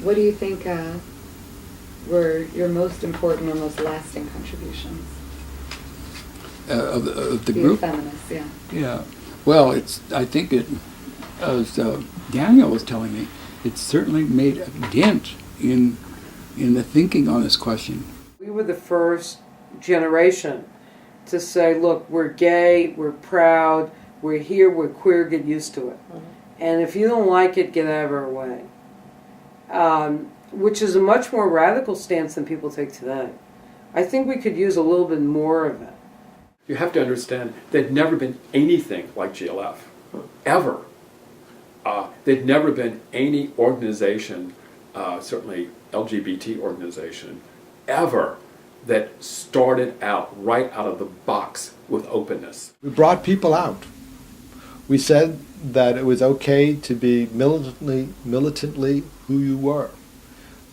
What do you think were your most important or most lasting contributions? Of the Being group? feminists, yeah. Yeah. Well, I think as Daniel was telling me, it certainly made a dent in the thinking on this question. We were the first generation to say, look, we're gay, we're proud, we're here, we're queer, get used to it. And if you don't like it, get out of our way. Which is a much more radical stance than people take today. I think we could use a little bit more of it. You have to understand, there'd never been anything like GLF, ever. There'd never been any organization, certainly LGBT organization, ever that started out right out of the box with openness. We brought people out. We said that it was okay to be militantly who you were.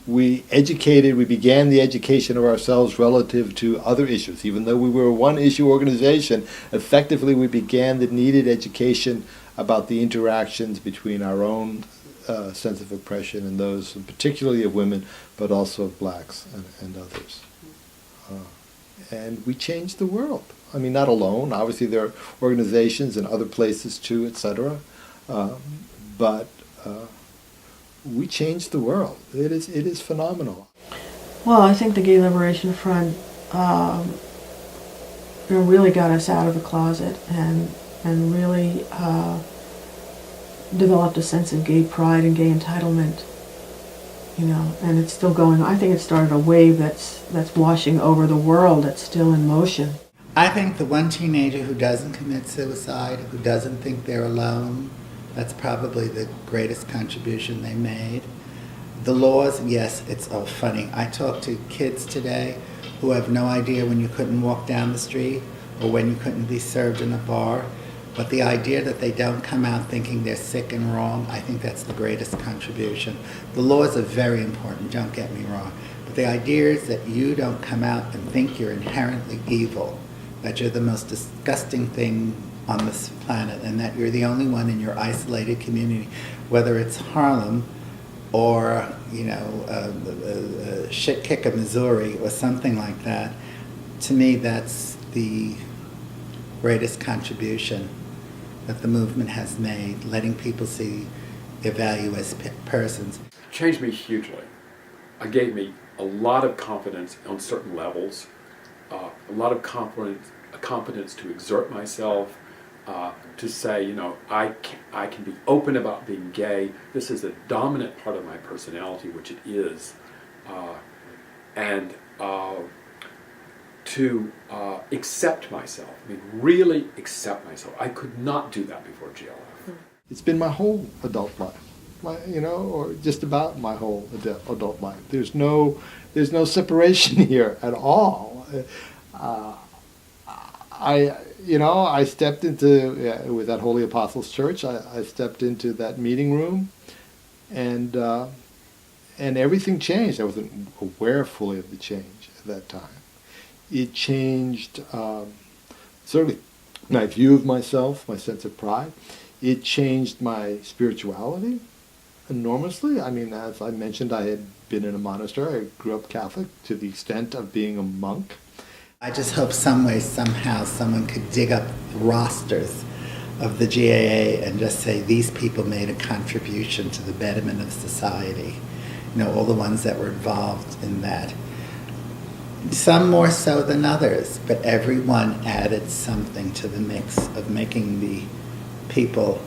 We began the education of ourselves relative to other issues. Even though we were a one-issue organization, effectively we began the needed education about the interactions between our own sense of oppression and those, particularly of women, but also of blacks and others. And we changed the world. I mean, not alone. Obviously, there are organizations and other places too, etc. But we changed the world. It is phenomenal. Well, I think the Gay Liberation Front really got us out of the closet and really developed a sense of gay pride and gay entitlement. And it's still going. I think it started a wave that's washing over the world. That's still in motion. I think the one teenager who doesn't commit suicide, who doesn't think they're alone, that's probably the greatest contribution they made. The laws, yes, it's all funny. I talk to kids today who have no idea when you couldn't walk down the street or when you couldn't be served in a bar. But the idea that they don't come out thinking they're sick and wrong, I think that's the greatest contribution. The laws are very important, don't get me wrong. But the idea is that you don't come out and think you're inherently evil, that you're the most disgusting thing on this planet, and that you're the only one in your isolated community, whether it's Harlem or, shit kick of Missouri or something like that. To me, that's the greatest contribution that the movement has made, letting people see their value as persons. It changed me hugely. It gave me a lot of confidence on certain levels, a lot of confidence to exert myself, to say, I can be open about being gay. This is a dominant part of my personality, which it is, and to accept myself. I mean, really accept myself. I could not do that before GLF. It's been my whole adult life, or just about my whole adult life. There's no separation here at all. I stepped into with that Holy Apostles Church. I stepped into that meeting room, and everything changed. I wasn't aware fully of the change at that time. It changed certainly my view of myself, my sense of pride. It changed my spirituality enormously. I mean, as I mentioned, I had been in a monastery. I grew up Catholic to the extent of being a monk. I just hope some way, somehow, someone could dig up rosters of the GAA and just say these people made a contribution to the betterment of society. All the ones that were involved in that. Some more so than others, but everyone added something to the mix of making the people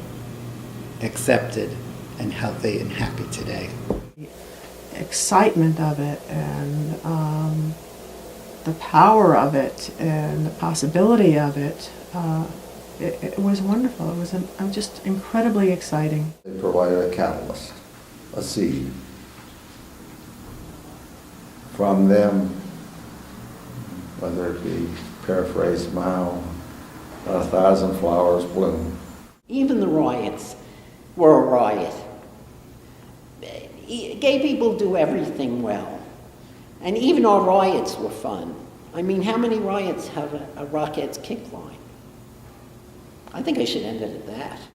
accepted and healthy and happy today. Excitement of it and the power of it and the possibility of it, it was wonderful. It was just incredibly exciting. They provided a catalyst, a seed. From them, whether it be paraphrased Mao, 1,000 flowers bloom. Even the riots were a riot. Gay people do everything well. And even our riots were fun. I mean, how many riots have a Rockettes kick line? I think I should end it at that.